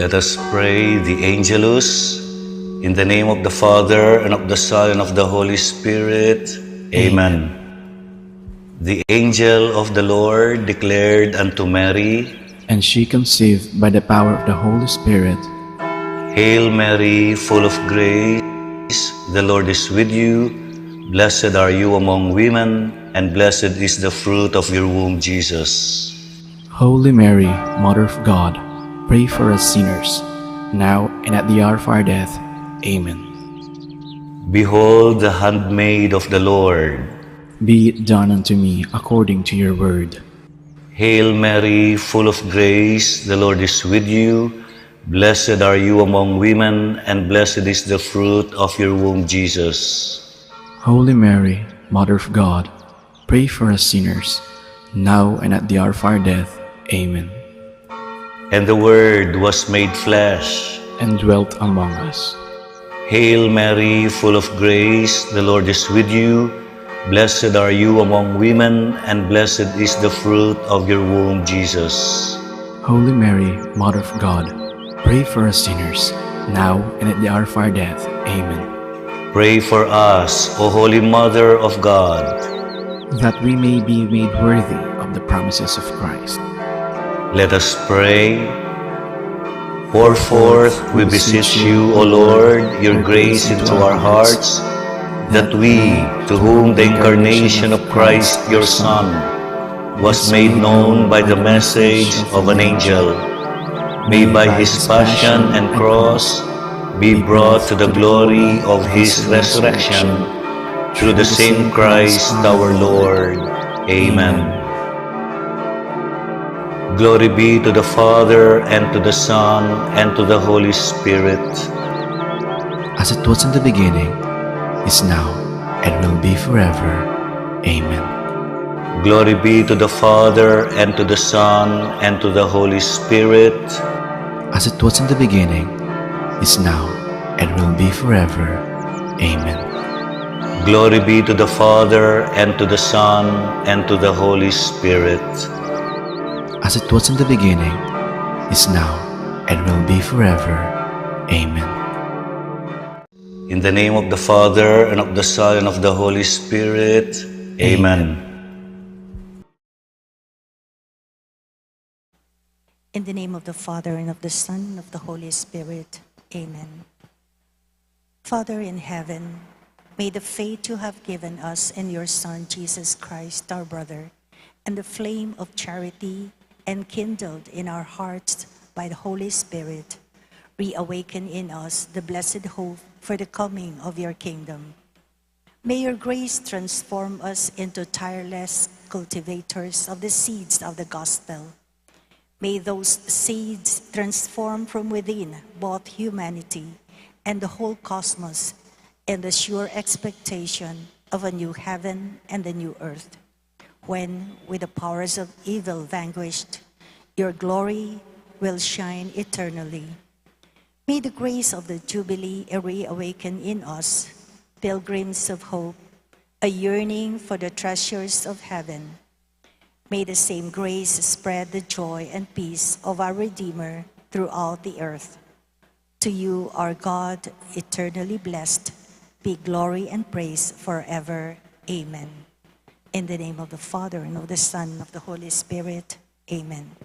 Let us pray the Angelus. In the name of the Father, and of the Son, and of the Holy Spirit. Amen. The angel of the Lord declared unto Mary, and she conceived by the power of the Holy Spirit. Hail Mary, full of grace, the Lord is with you. Blessed are you among women, and blessed is the fruit of your womb, Jesus. Holy Mary, Mother of God, pray for us sinners, now and at the hour of our death. Amen. Behold the handmaid of the Lord. Be it done unto me according to your word. Hail Mary, full of grace, the Lord is with you. Blessed are you among women, and blessed is the fruit of your womb, Jesus. Holy Mary, Mother of God, pray for us sinners, now and at the hour of our death. Amen. And the Word was made flesh, and dwelt among us. Hail Mary, full of grace, the Lord is with you. Blessed are you among women, and blessed is the fruit of your womb, Jesus. Holy Mary, Mother of God, pray for us sinners, now and at the hour of our death. Amen. Pray for us, O Holy Mother of God, that we may be made worthy of the promises of Christ. Let us pray. Pour forth, we beseech you, O Lord, your grace into our hearts, that we, to whom the incarnation of Christ, your Son, was made known by the message of an angel, may by his passion and cross be brought to the glory of his resurrection, through the same Christ our Lord. Amen. Glory be to the Father, and to the Son, and to the Holy Spirit. As it was in the beginning, is now, and will be forever. Amen. Glory be to the Father, and to the Son, and to the Holy Spirit. As it was in the beginning, is now, and will be forever. Amen. Glory be to the Father, and to the Son, and to the Holy Spirit. As it was in the beginning, is now, and will be forever. Amen. In the name of the Father, and of the Son, and of the Holy Spirit. Amen. In the name of the Father, and of the Son, and of the Holy Spirit. Amen. Father in heaven, may the faith you have given us in your Son, Jesus Christ, our brother, and the flame of charity enkindled in our hearts by the Holy Spirit, reawaken in us the blessed hope for the coming of your kingdom. May your grace transform us into tireless cultivators of the seeds of the gospel. May those seeds transform from within both humanity and the whole cosmos in the sure expectation of a new heaven and a new earth, when, with the powers of evil vanquished, Your glory will shine eternally. May the grace of the Jubilee reawaken in us, pilgrims of hope, a yearning for the treasures of heaven. May the same grace spread the joy and peace of our Redeemer throughout the earth. To you, our God, eternally blessed, be glory and praise forever. Amen. In the name of the Father, and of the Son, and of the Holy Spirit. Amen.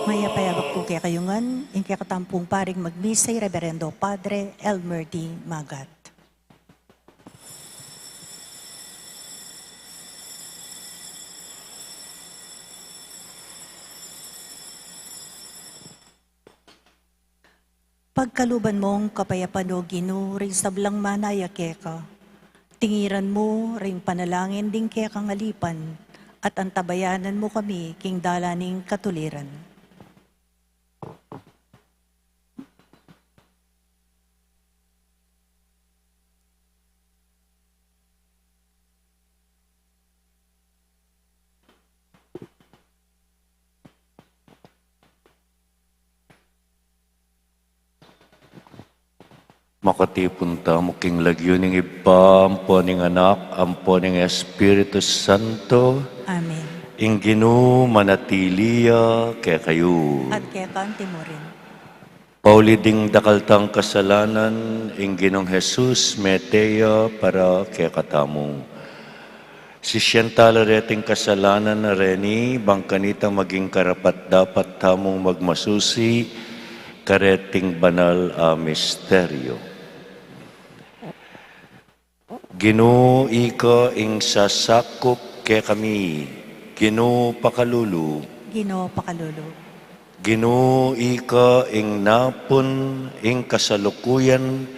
Maya payabak po kaya kayungan, in kaya katampung paring magmisay, Reverendo Padre Elmer D. Magat. Pagkaluban mong kapayapano Ginoo, ring sablang manaya keka. Tingiran mo ring panalangin ding keka ngalipan, at antabayanan mo kami king dalaning katuliran. Makatipon ta mo king lagyo ning iba, ampo ning anak, ampo ning Espiritu Santo, Amen. ing Ginoo manatiliya kaya kayo. At keka mo rin. Pauli ding dakaltang kasalanan, ing Ginong Jesus meteya para kaya katamo. Si siyentala reting kasalanan na reni, bangkanitang maging karapat dapat tamong magmasusi, kareting banal a misteryo. Ginoo ika ing sasakop ke kami, Ginoo pakalulu. Ginoo pakalulu. Ginoo ika ing napon, ing kasalukuyan,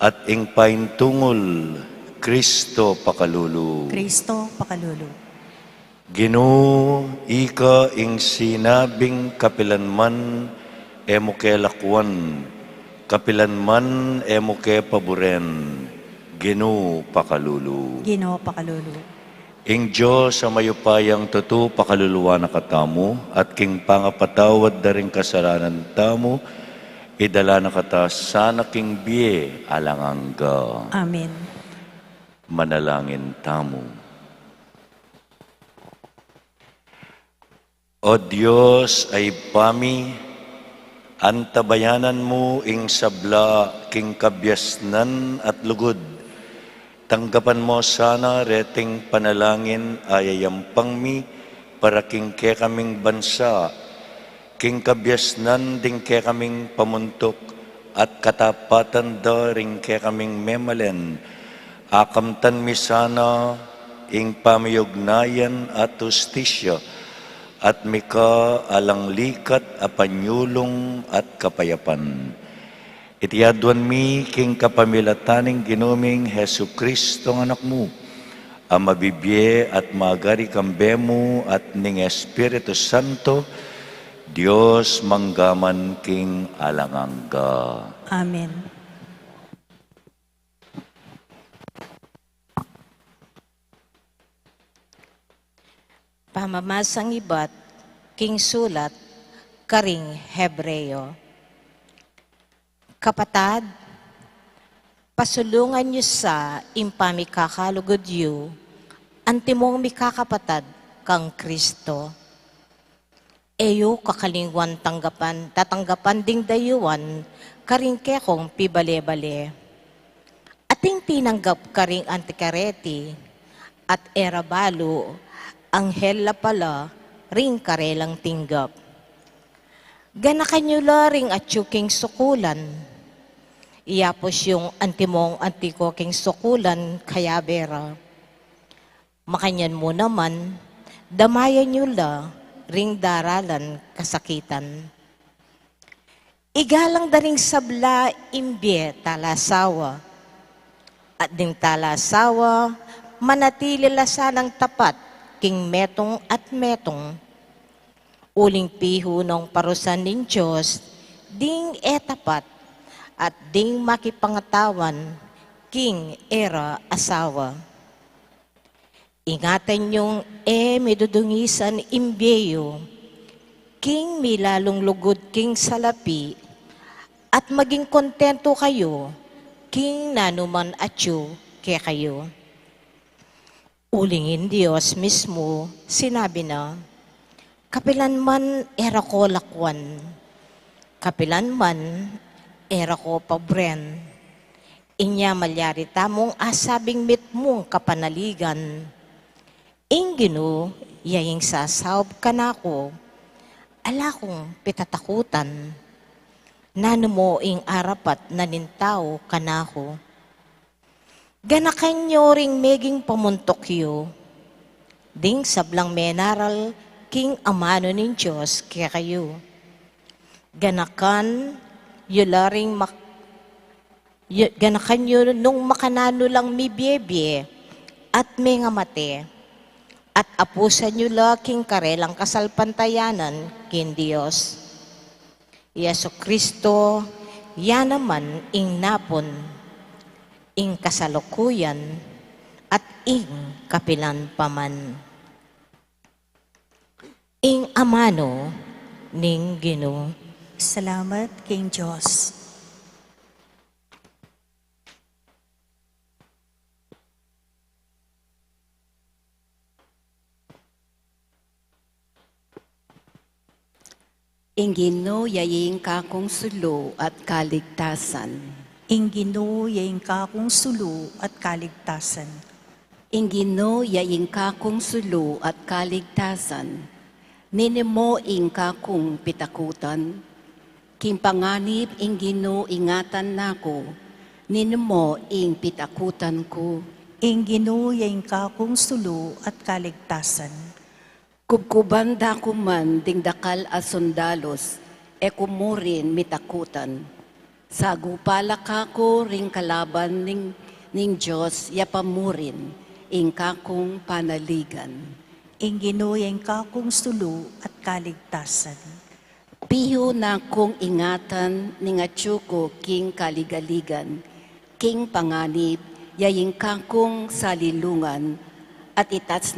at ing paintungol, Kristo pakalulu. Kristo pakalulu. Ginoo ika ing sinabing kapilanman, emo ke lakwan, kapilanman emo ke paboren, Ginoo pakalulu. Ginoo pakalulu. Ing Diyos sa mayupayang tutu pakaluluwa na katamo, at king pangapatawad da rin kasalanan tamo, idala na kata sana king biye alangangga. Amen. Manalangin tamo. O Diyos ay pami, antabayanan mo ing sabla king kabyasnan at lugod. Tanggapan mo sana reting panalangin ayayampang mi para king ke kaming bansa, king kabyasnan ding ke kaming pamuntok at katapatan da ring ke kaming memalen, akamtan mi sana ing pamayugnayan at ustisya, at mika alang likat apanyulong at kapayapan. Itiadwan mi king kapamilataning ginuming Hesu Kristo ng anak mo, ang mabibye at magari kambemo at ning Espiritu Santo, Diyos manggaman king alangangga. Amen. Pamamasang ibat, king sulat, karing Hebreo. Kapatad, pasulungan niyo sa impami kakalugod yu, antimong mikakapatad kang Kristo. Eyo kakalingwan tatanggapan ding dayuan, karing kekong pibale-bale. Ating tinanggap karing antikareti, at erabalo, anghel la pala, ring karelang tinggap. Ganakan nyo la ring atsuking sukulan, iyapos yung antimong antiko king sukulan kaya bera. Makanyan mo naman, damayan nyo la ring daralan kasakitan. Igalang daring sabla imbye talasawa, at ding talasawa manatili la sanang tapat king metong at metong. Uling piho ng parusan ng Diyos, ding etapat at ding makipangatawan, king era asawa. Ingatan yung medudungisan imbeyo, king milalong lugod king salapi, at maging kontento kayo, king nanuman atyo kaya kayo. Ulingin Diyos mismo, sinabi na, kapilan man era ko lakwan, kapilan man era ko pabren, inya malyari tamong asabing mit mong kapanaligan, ingino yaying sasaob ka na ko, ala kong pitatakutan, nano mo ing arapat na nintaw kanako. Ganakan nyo ring meging pamuntok ding sablang menaral king amano nin Diyos kaya kayo. Ganakan ganakan nyo nung makanano lang mi biyebye at may nga mate, at apusan nyo laking karelang kasalpantayanan kin Diyos. Yesu Kristo, yan naman ing napon, ing kasalukuyan, at ing kapilan paman. Ing amano ning Ginoo. Salamat, King Diyos. Ingino yaying kakong sulo at kaligtasan. Ing Ginoo yaing kakong sulo at kaligtasan. Ingino yaying kakong sulo at kaligtasan. Ninimo ing kakong pitakutan. Kimpanganib ingino ingatan nako. Ninimo ing pitakutan ko. Ing Ginoo yaing kakong sulo at kaligtasan. Kubkuban dako man ding dakal a sundalos, e kumurin mitakutan. Sagupala kako ring kalaban ning Diyos yapamurin, ing kakong panaligan. Ing Ginoo yaing kakong sulo at kaligtasan. Piho na kong ingatan ning atsuko king kaligaligan, king panganib, yaying kakong salilungan, at itats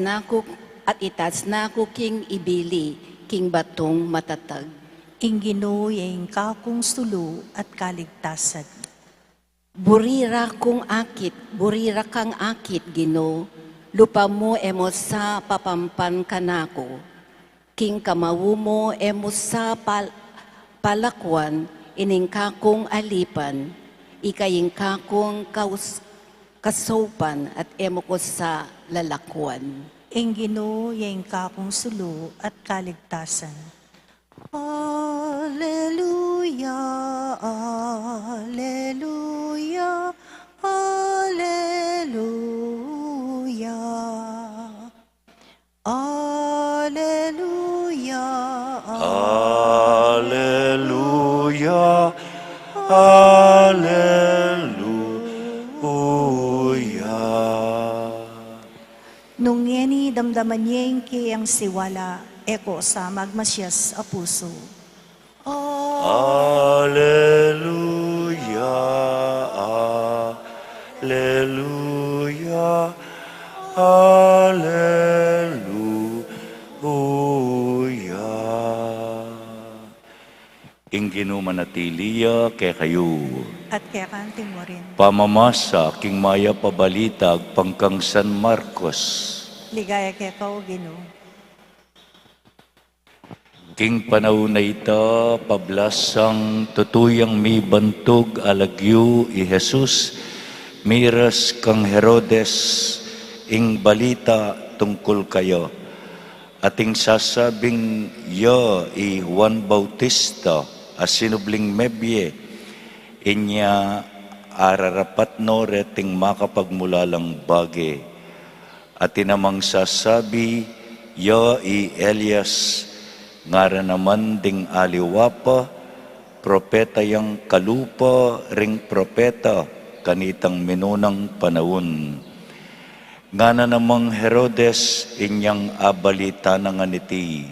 na ko king ibili, king batong matatag. Ing Ginoo yaing kakong sulo at kaligtasan. Burira kang akit, Ginoo, lupa mo emo sa papampan kanako. King kamawu mo emo sa palakwan, ining kakong alipan, ikaying kakong kasopan at emo ko sa lalakwan. Ing Ginoo yaing kakong sulo at kaligtasan. Alleluia, alleluia, alleluia. Alleluia, Alleluia, Alleluia. Nung yeni damdaman niyeng kiyang siwala, eko sa magmasyas a puso. Alleluia, Alleluia, Alleluia. Ingino manatiliya kay kayo. At kaya kanting mo rin. Pamamasa king maya pabalitag pangkang San Marcos. Ligaya kaya kao, Ginoo. King panahon na ita, pablasang tutuyang mi bantog alagyo i Jesus, miras kang Herodes, ing balita tungkol kayo. Ating sasabing yo i Juan Bautista, asinubling mebye, inya ararapat no reting makapagmulalang bage. At tinamang sasabi, yo i Elias, ngara naman ding aliwapa, propeta yang kalupa ring propeta kanitang minunang panahon. Ngana namang Herodes inyang abalita na nga niti,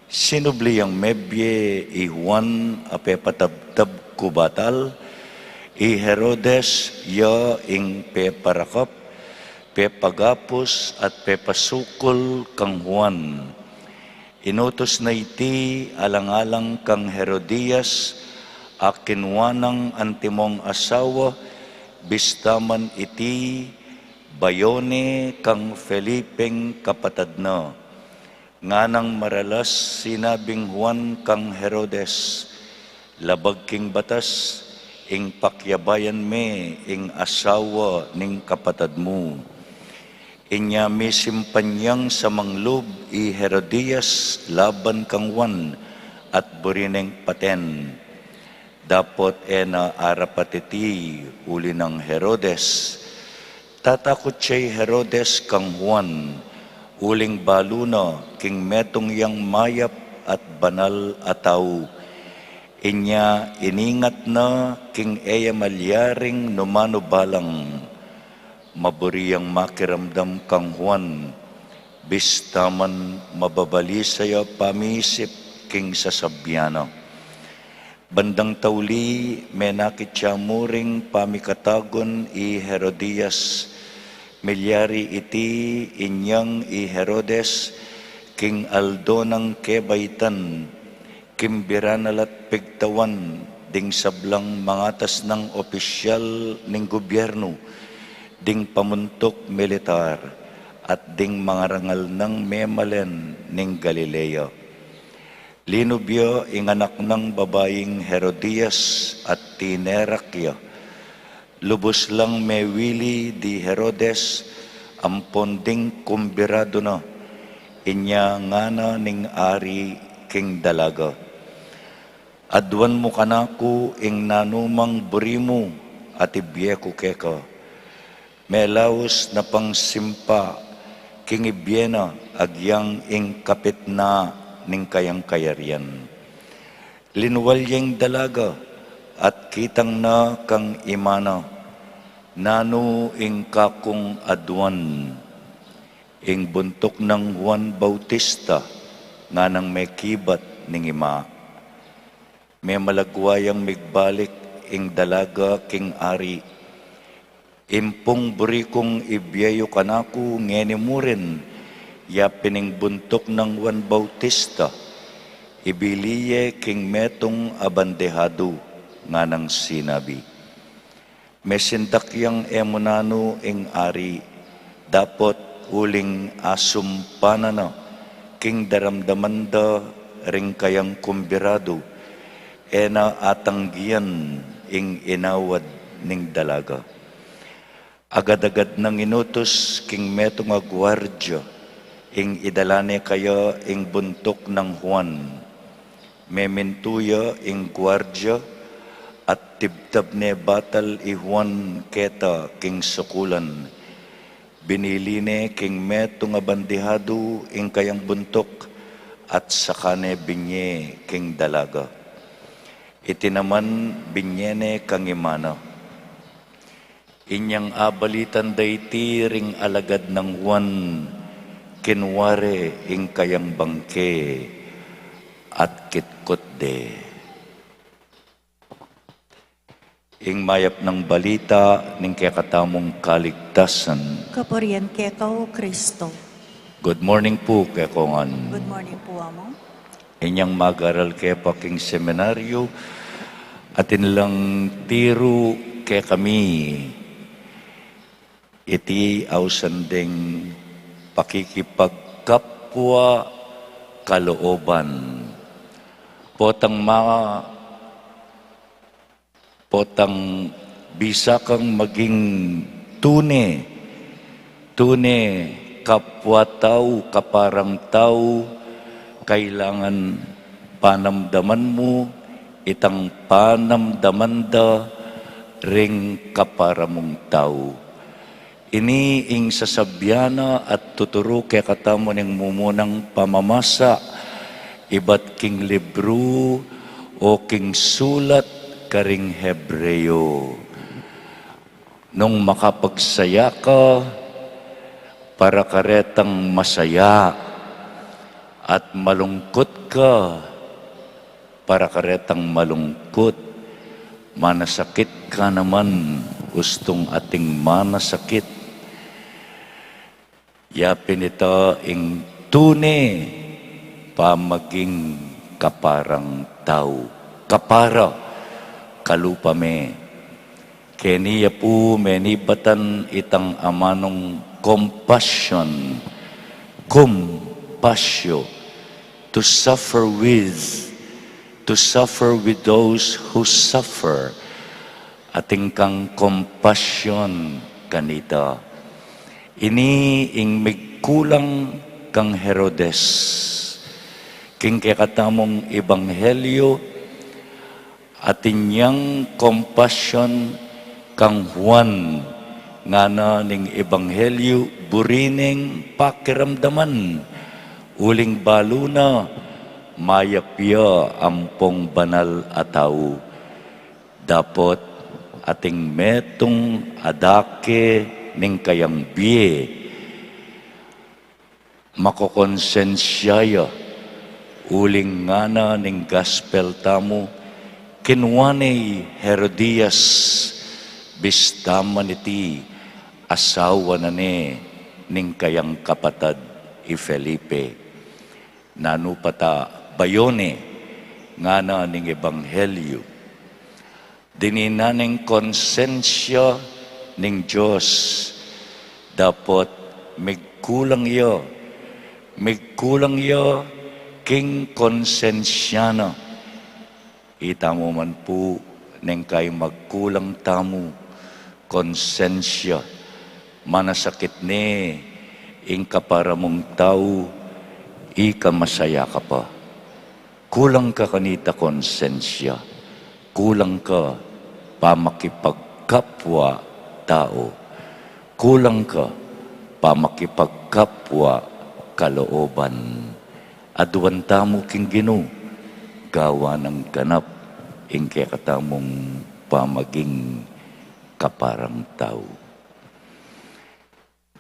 sinubli yang mebye i Juan apepatabtab kubatal, i Herodes ya ing peparakap, pepagapos at pepasukol kang Juan. Inutos na iti alang-alang kang Herodias, akinwanang antimong asawa, bistaman iti bayone kang Felipeng kapatad na. Nganang maralas sinabing Juan kang Herodes, labag king batas, ing pakyabayan me, ing asawa ning kapatad mo. Inya mi simpanyang sa manglob i Herodias laban kang Juan, at burineng paten. Dapot na arapatiti uli ng Herodes. Tatakot siya'y Herodes kang Juan, uling baluna king metong yang mayap at banal ataw. Inya iningat na king eya malyaring numano balang. Maburiyang makiramdam kang Juan, bistaman mababalisaya pamisip king sasabyano. Bandang tauli, menakit siya muring pamikatagon i Herodias, milyari iti inyang i Herodes, king aldo ng kebaitan, kimbiranalat pigtawan, ding sablang mangatas ng opisyal ng gobyerno, ding pamuntok militar, at ding mangarangal ng memalen ng Galilea. Linubyo inganak ng babaeng Herodias at tinerakya. Lubos lang mewili di Herodes, ampon ding kumbirado na, inya ngana ning ari king dalaga. Adwan mo kanako ing nanumang burimu at ibiyeko keka. Melaos na pang simpa king ibyena agyang ing kapit na ning kayang kayarian. Linwalyeng dalaga at kitang na kang imana, nano ing kakong adwan, ing buntok ng Juan Bautista, nga nang may kibat ning ima. May malagwayang migbalik ing dalaga king ari, impong burikong ibyayo kanako ngeni mo rin, ya pining buntok ng Juan Bautista, ibiliye king metong abandehado nga nang sinabi. Mesindakyang emonano ing ari, dapot uling asumpanana, king daramdamanda ring kayang kumbirado, ena atanggian ing inawad ning dalaga. Agad-agad nang inutos king metong agwardya, ing idalane kaya ing buntok ng Juan. Mementuya ing gwardya at tibtab ne batal i Juan keta king sukulan. Biniline king metong abandihado ing kayang buntok at sakane binye king dalaga. Itinaman binyene kang imana. Inyang abalitan dayti ring alagad ng Juan, kinware ing kayang bangke at kitkot de. Ing mayap ng balita ning kakatamong kaligtasan. Kapurian kekaw, Kristo. Good morning po kekongan. Good morning po, Amo. Inyang mag-aral kaya paking seminaryo at inilang tiro kaya kami iti ausanding pakikipagkapwa kalooban. Potang bisa kang maging tune kapwa tao, kaparang tao, kailangan panamdaman mo, itang panamdamanda ring kaparamong tao. Ini ing sasabyana at tuturo kaya katamo ng mumunang pamamasa, iba't king libro o king sulat karing Hebreo. Nung makapagsaya ka, para karetang masaya, at malungkot ka, para karetang malungkot, manasakit ka naman, gustong ating manasakit. Yapin ito ing tune, pamaging kaparang tao. Kapara, kalupame. Keniya po menibatan itang amanong compassion, compassion, to suffer with those who suffer. Ating kang compassion kanita. Ini ing migkulang kang Herodes, king kakatamong ebanghelyo, at inyang compassion kang Juan, nga na ning ebanghelyo, burining pakiramdaman, uling balo na, mayapya ampong banal ataw. Dapot ating metong adake ning kayang biye, makokonsensyaya, uling ngana ning gospel tamo, kinwanay Herodias, bistaman iti, asawa na ning kayang kapatad i Felipe. Nano pata bayone, nga na ning ebanghelyo. Dinina ning konsensya ning Diyos, dapat migkulang iyo, king konsensyana. Itamo man po neng kay magkulang tamo, konsensya, manasakit ni, ing kaparamong tao, ika masaya ka pa. Kulang ka kanita konsensya, kulang ka pamakipagkapwa tao, kulang ka pamakipagkapwa kalooban. Aduan tamo king Ginoo, gawa ng ganap ing katamong pamaging kaparang tao.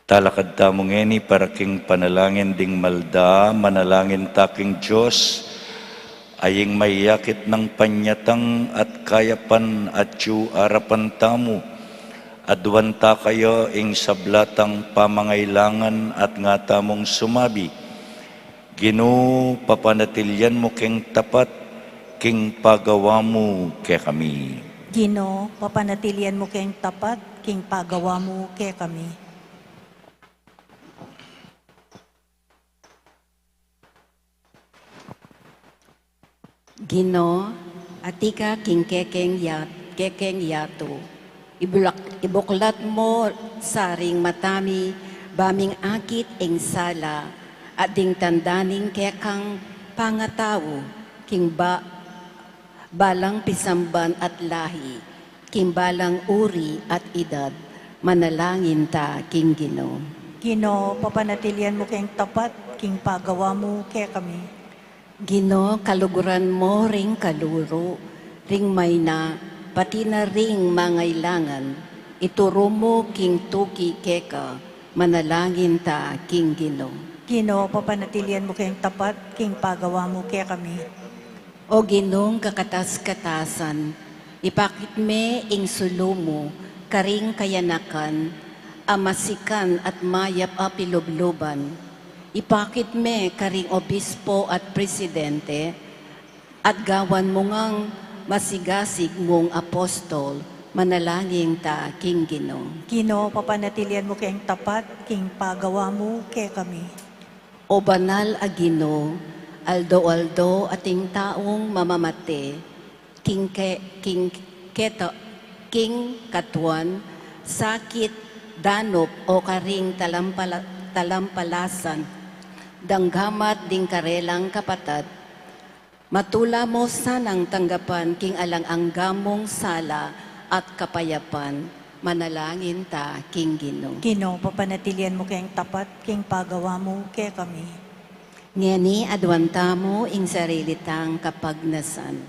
Talakad tamo ngeni para king panalangin ding malda, manalangin taking Diyos, aying mayakit ng panyatang at kayapan at yu arapan tamo, adwanta kayo ing sablatang pamangailangan at nga tamong sumabi. Ginoo, papanatilyan mo king tapat, king pagawa mo kay kami. Ginoo, papanatilian mo kayong tapat, king pagawa mo kay kami. Ginoo, atika king kekeng yato, ibuklat mo saring matami, baming akit ing sala, at ding tandaning kekang pangataw, king balang pisamban at lahi, king balang uri at edad, manalangin ta king Ginoo. Ginoo, papanatilian mo kayong tapat, king pagawa mo kay kami. Ginoo, kaluguran mo ring kaluro, ring may na, pati na ring mangailangan, ituro mo king tuki keka, manalangin ta king Ginoo. Ginoo, papanatilian mo kayong tapat, king pagawa mo kay kami. O Ginoong kakatas-katasan, ipakit me ing sulo mo, karing kayanakan, amasikan at mayap apilubluban. Ipakit me karing obispo at presidente, at gawan mo ngang masigasig mong apostol, manalangin ta king Ginoo. Ginoo, papanatilian mo kayong tapat, king pagawa mo kay kami. O banal a Ginoo, aldo-aldo ating taong mamamate, king katuan, sakit, danop o karing talampalasan, danggamat ding karelang kapatad, matula mo sanang tanggapan king alang anggamong sala at kapayapan, manalangin ta king Ginoo. Ginoo, papanatilian mo kayong tapat, king pagawa mo kay kami. Ngeni adwanta mo ing sarili tang kapagnasan.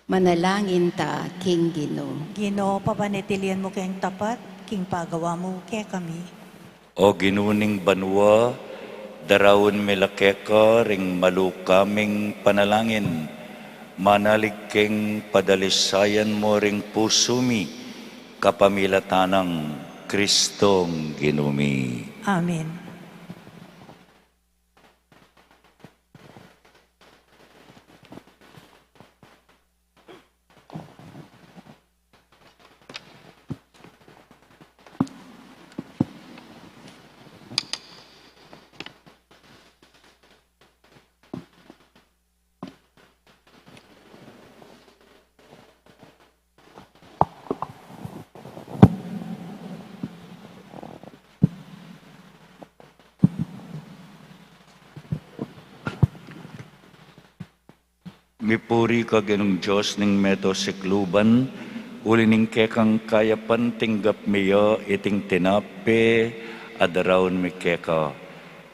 Manalangin ta king Ginoo. Ginoo, papanatilian mo kayong tapat, king pagawa mo kay kami. O ginuning banwa, darawon milakeka ring malukaming panalangin, manalig king padalisayan mo ring pusumi, kapamilatanang Kristong ginumi. Amen. Mipuri ka ganong Diyos ning meto sikluban, uli ning kekang kayapan tinggap miyo iting tinape, adaraon mi keka.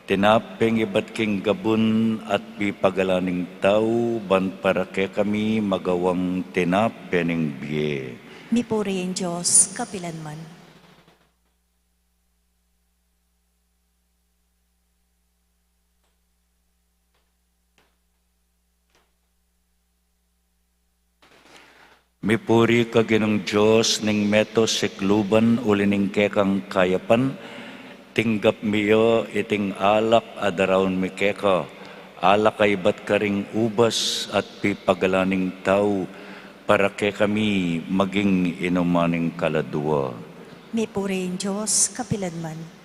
Tinapeng ibat king gabun at pipagalaning tao, ban para ke kami magawang tinape ning biye. Mipuri ang Diyos, kapilanman. Mipuri ka ginong Diyos ning meto sikluban uli ning kekang kayapan, tinggap miyo iting alak adaraon mi keka. Alak ay bat karing ubas at pipagalaning tao, para ke kami maging inumaning kaladwa. Mipuri ang Diyos, kapilanman.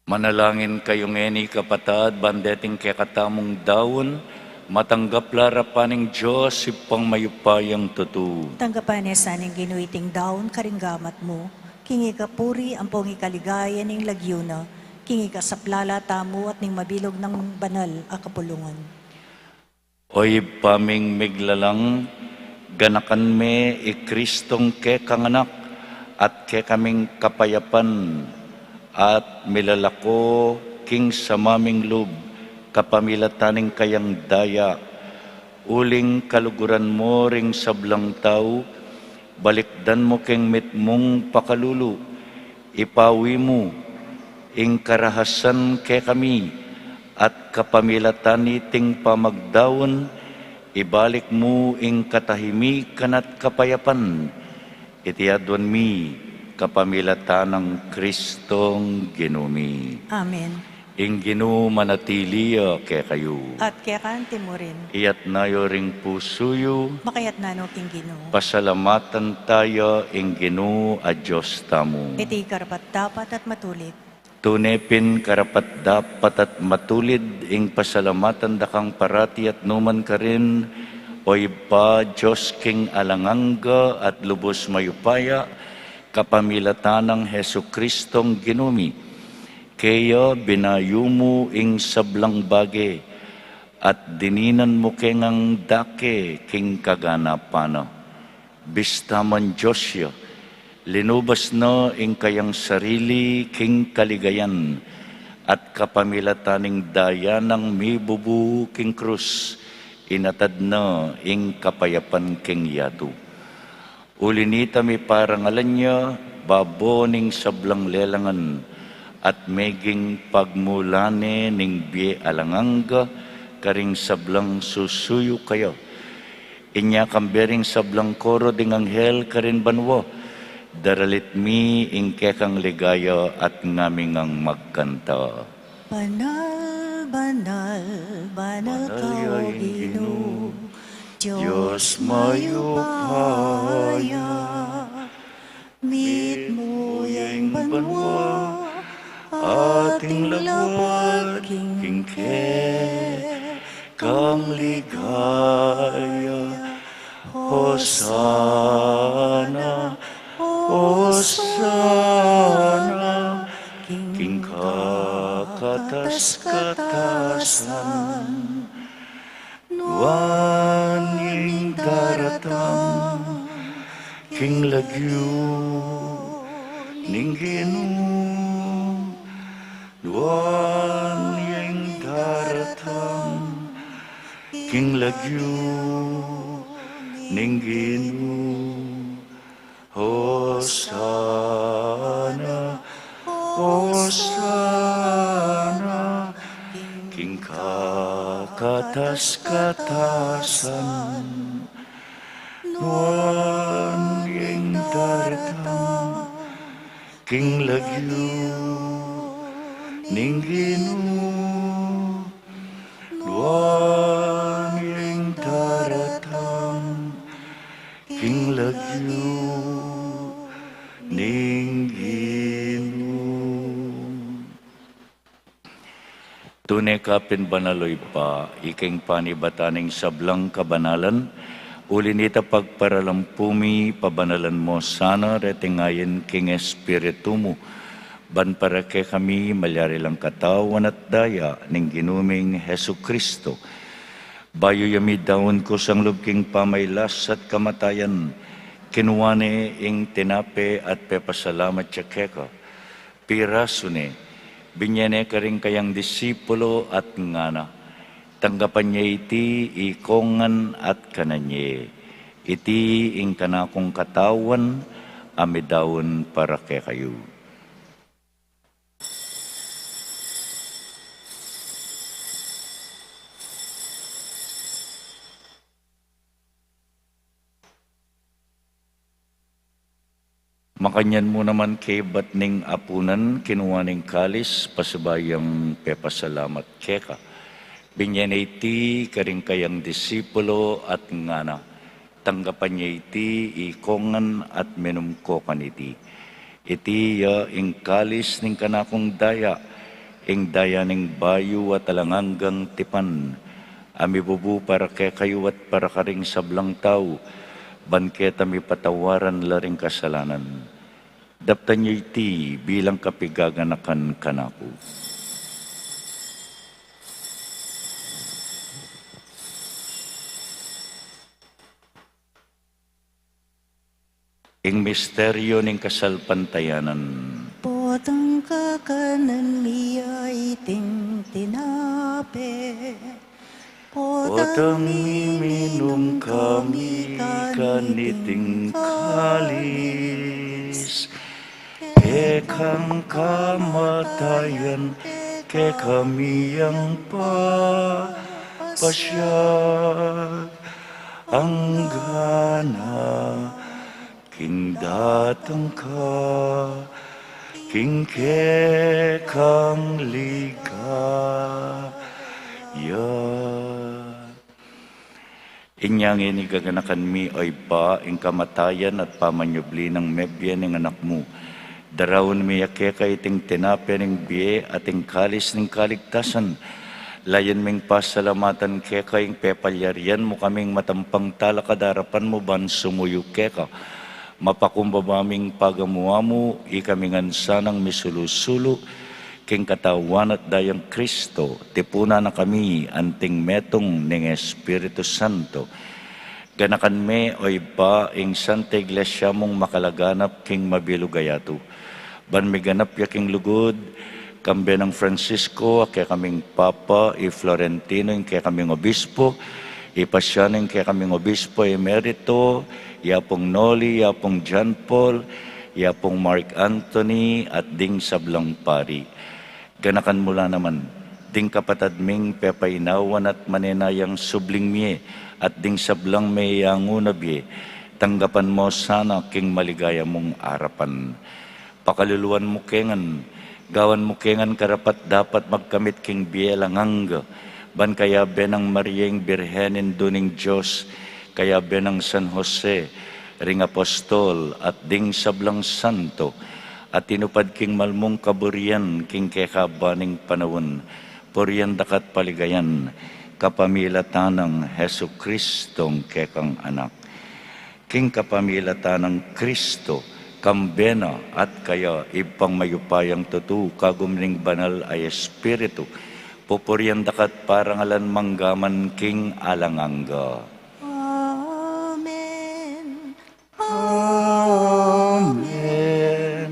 Manalangin kayo ngeni kapatad, bandeting kekatamong daon, matanggap larapaning Diyos ipang mayupayang tutu. Tanggapan niya saning ginuiting daon karinggamat mo, kingi ka puri ang pongi kaligaya ning lagyuna, kingi ka saplala tamo at ning mabilog ng banal a kapulungan. Oy paming miglalang, ganakan me Kristong ke kanganak, at ke kaming kapayapan, at milalako king sa maming lub, kapamilataning kayang daya, uling kaluguran mo ring sablang tao, balikdan mo keng mitmong pakalulu, ipawi mo, ing karahasan ke kami, at kapamilatan iting pamagdawon, ibalik mo ing katahimikan at kapayapan, itiadwan mi, kapamilatan ng Kristong ginumi. Amen. Ing ginu manatiliya ke kayo. At kaya kanti mo rin, Iyat nayo ring pusuyo, makayat na no king Ginoo. pasalamatan tayo ing ginu a Diyos tamo. Iti karapat dapat at matulit. Tunepin karapat dapat at matulid ing pasalamatan dakang parati at numan ka rin, oy pa Diyos king alangangga at lubos mayupaya, kapamilatan ng Hesu Kristong ginumi, kaya binayumo ing sablang bage, at dininan mo kengang dake king kaganapana. Bistaman Diyosya, linubas na ing kayang sarili king kaligayan, at kapamilataning daya ng mibubu king krus, inatad na ing kapayapan king yatu. Ulinita mi parangalan niya, baboning sablang lelangan, at meging pagmulane ning biye alanganga, karing sablang susuyo kayo. Inya kambering sablang koro ding anghel karin banwo, daralit mi ing kekang ligaya at ngaming ang magkanta. Banal, banal, banal ka o Ginoo, Diyos mayupaya, meet mo yung banwa, ating labad king kang ligaya. Hosana, Hosana, king kakatas-katasan, nuan yung daratang, king lagyo, ning Ginoo, nuan yung daratang, king lagyo, ning Ginoo. Hosana, Hosana, king kakatas-katasan, nuan yung daratang, king lagyo, ning Ginoo, nuan yung daratang, king lagyo, ning Ginoo. Tunay ka pinbanaloy pa, iking panibataning sablang kabanalan, ulinita pagparalampumi, pabanalan mo sana, retingayin king espiritu mo, ban para kay kami malyari lang katawan at daya ning ginuming Hesu Kristo. Bayo yami daon ko sang lubking pamaylas at kamatayan, kinuwane ing tinape at pepasalamat siya keka. Pirasune, binyane ka rin kayang disipulo at ngana, tanggapan niya iti ikongan at kananye, iti ing kanakong katawan, amidawon para kay kayo. Makanyan mo naman kay batning apunan, kinuwaning kalis, pasabayang pepasalamat keka. Binyan iti karing kayang disipulo at ngana, tanggapan niya iti ikongan at menumko kaniti. Iti ing kalis ning kanakong daya, ing daya ning bayu at alanganggang tipan, ami bubu para kay kayo at para karing sablang tao, banketa mi patawaran laring kasalanan. Daptan niyo iti bilang kapigaganakan kanako. Ing misteryo ning kasalpantayanan, Potang kakanan miya iting tinape. Potang minum kami kaniting kalis, kekang kamatayan, ke kami yang pasyag, ang gana, king datang ka, king kekang ligaya. Inyang inigaganakan mi ay pa, ing kamatayan at pamanyubli ng mebyen ng anak mo. Darawon mi yakeka iting tinape ng biye at ing kalis ng kaligtasan. Layan ming pasalamatan keka ing pepalyarian mo kaming matampang talakadarapan mo ban sumuyo keka. Mapakumbabaming pagamuha mo, ikamingan sanang misulusulo, king katawan at dayang Kristo, tipuna na kami anting metong ning Espiritu Santo. Ganakan me oy ba ing Santa Iglesia mong makalaganap king mabilugayato. Ban mi ganap yaking lugod, kambe ng Francisco, kaya kaming Papa, Florentino, kaya kaming Obispo, ipasyanin kaya kaming Obispo Emerito, yapong Noli, yapong John Paul, yapong Mark Anthony, at ding sablang pari. Ganakan mula naman, ding kapatad ming pepainawan at manenayang subling miye, at ding sablang may yangunabye, tanggapan mo sana king maligaya mong arapan. Pakaluluan mo kengan, gawan mo kengan karapat dapat magkamit king bielangang, ban kaya benang Marieng Birhenin duning Diyos, kaya benang San Jose, ring apostol at ding sablang santo, at tinupad king malmong kaburian king kekabaning panawon, purian dakat paligayan, kapamilatan ng Hesu Kristong kekang anak. King kapamilatan ng Kristo, kambena at kaya ipang mayupayang tutu, kagumning banal ay Espiritu, pupurian dakat parangalan manggaman king alangangga. Amen. Amen.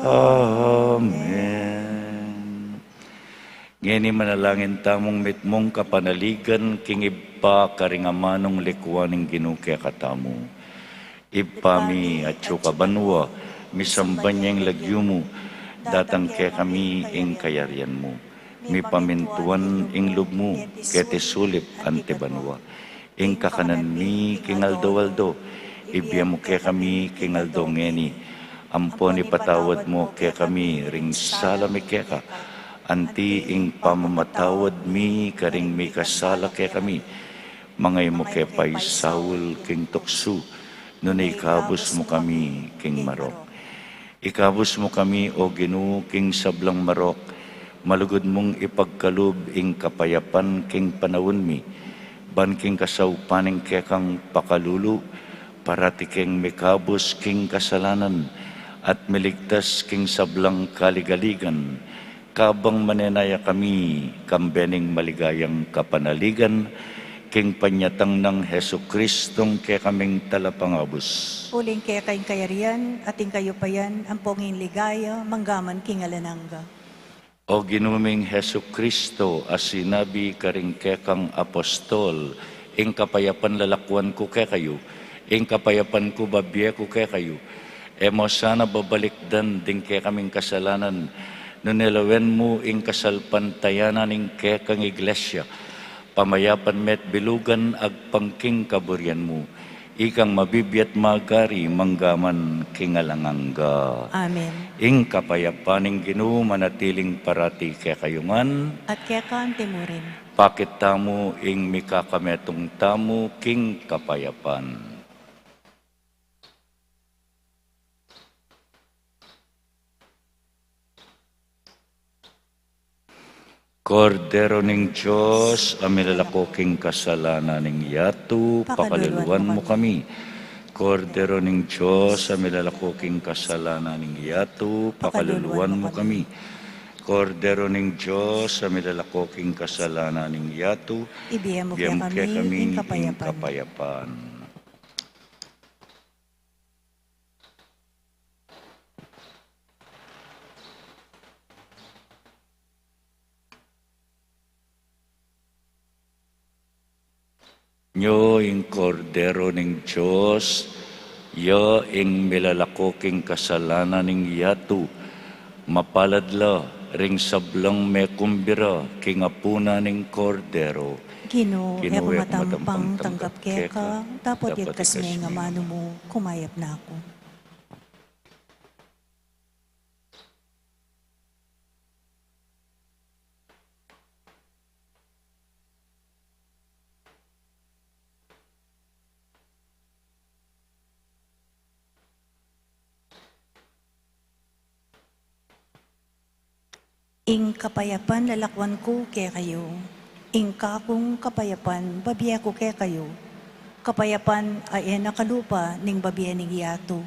Amen. Ngeni manalangin tamong mitmong kapanaligan king iba karingamanong likuaning ginuke katamo. Ipami at kabanwa, misamban niyang lagyumo, datang ke kami ing kayarian mo. Mi pamintuan ing lubmo, kete sulip ante banwa. Ing kakanan mi kingaldo-waldo, ibya mo ke kami kingaldo ngeni. Ampon ipatawad mo ke kami, ring salami ke ka. Anti ing pamamatawad mi, karing mi kasala ke kami. Mangay mo kepay Saul king tukso, nunay kabus mo kami king marok. Ikabus mo kami o Ginoo king sablang marok, malugod mong ipagkalub ing kapayapan king panawon mi, ban king kasaw paning kekang pakalulu, parati king mikabus king kasalanan, at miligtas king sablang kaligaligan, kabang manenaya kami, kambening maligayang kapanaligan, king panyatang ng Heso Kristong ke kaming talapangabos. Uling kaya kayong kayarian, ating kayo pa yan, ang ponging ligaya, manggaman king alananga. O ginuming Heso Kristo, as sinabi karing kekang apostol, ing kapayapan lalakwan ko ke kayo, ing kapayapan ko babye ko ke kayo, emo sana babalikdan ding ke kaming kasalanan, nunilawen mo ing kasalpantayanan ing kekang iglesia, pamayapan met bilugan ag pangking kaburyan mo, ikang mabibiyat magari manggaman kingalanganga. Amen. Ing kapayapaning Ginoo manatiling parati kay kayungan, At kaya kaan timurin. pakit tamo ing mikakametong tamo king kapayapan. Kordero ning Diyos, amilalako king kasalanan ning yato, pakaluluan mo kami. Kordero ning Diyos, amilalako king kasalanan ning yato, pakaluluan mo kami. Kordero ning Diyos, amilalako king kasalanan ning yato, Ibiyam mo biyam kaya kaya kami, ing kami ing kapayapan. kapayapan. Nyo ing kordero ning Diyos, ya ing milalako king kasalanan ning yato, mapaladla ring sablang me kumbira king apuna ning kordero. Ginoo, e Ginoo, matampang tanggap kaya ka, tapos dapat yat kasme nga ikasmi. mano mo, kumayap na ako. Ing kapayapan lalakwan ko kaya kayo, ing kakong kapayapan babiya ko kaya kayo, kapayapan ay nakalupa ning babiya ning yato,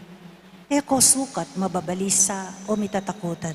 ko sukat mababalisa o mitatakutan.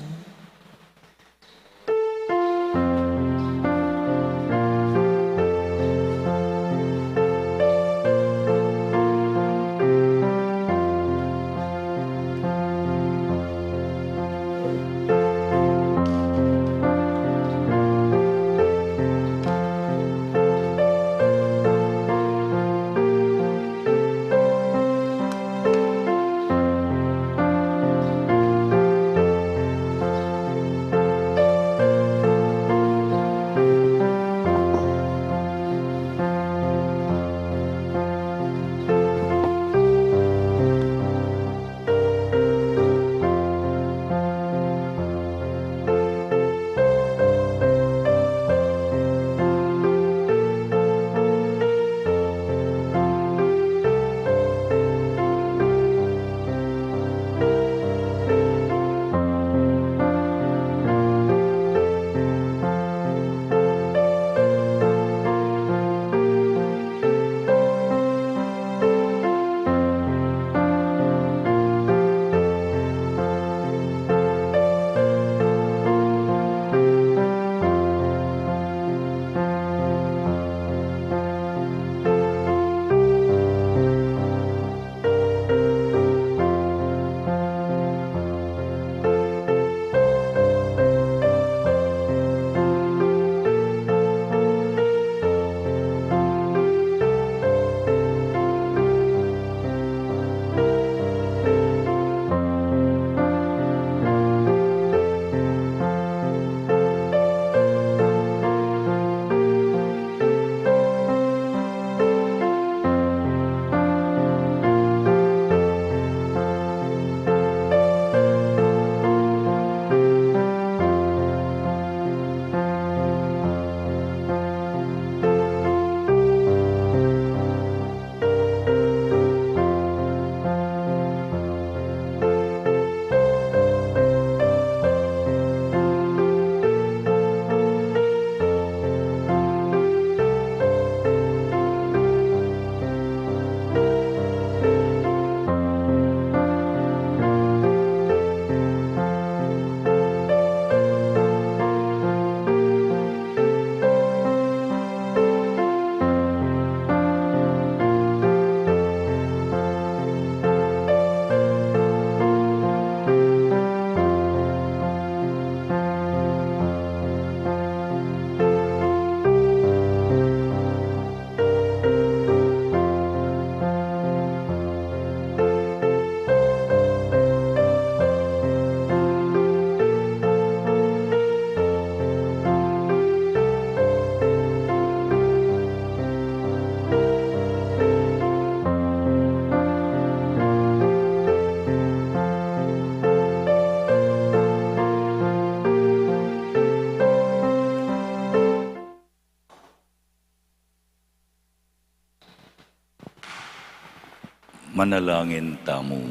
Manalangin tamo.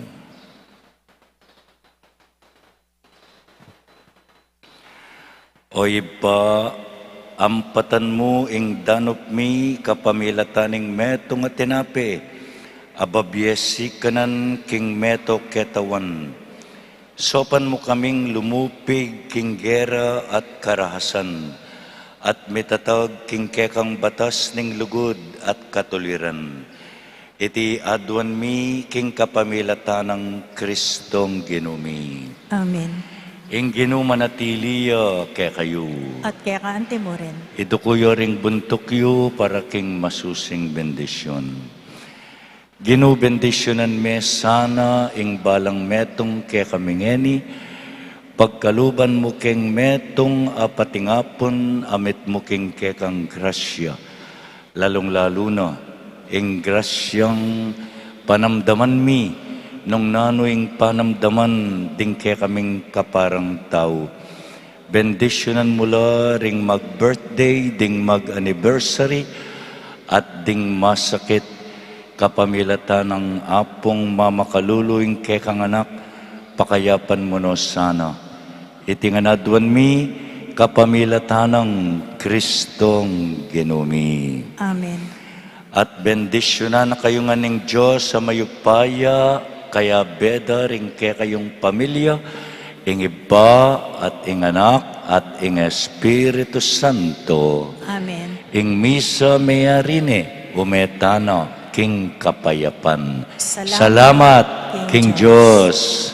O iba, ampatan mo ing danop mi kapamilataning metong at tinape, ababyesi kanan king meto ketawan. Sopan mo kaming lumupig king gera at karahasan, at mitatag king kekang batas ning lugod at katuliran. Iti adwan mi king kapamilatanang Kristong ginumi. Amen. Ing ginumanatiliya kaya kayo. At kaya kaante mo rin. Ito kuyo ring buntok yu para king masusing bendisyon. Ginubendisyonan me sana ing balang metong kaya kamingeni, pagkaluban mo king metong apatingapon amit mo king kekang grasya. Lalong-lalo na, ing grasyang panamdaman mi, nung nanoing panamdaman ding kaya kaming kaparang tao. Bendisyonan mula ring mag-birthday, ding mag-anniversary, at ding masakit kapamilatan ng apong mamakaluluing kekang anak, pakayapan mo no sana. Itinganadwan mi kapamilatan ng Kristong ginumi. Amen. At bendisyonan na kayo nga ning Diyos sa mayupaya, kaya beda rin kaya kayong pamilya, ing iba at ing anak at ing Espiritu Santo. Amen. Ing misa mayarine, umetana king kapayapan. Salamat, Salamat King King Diyos.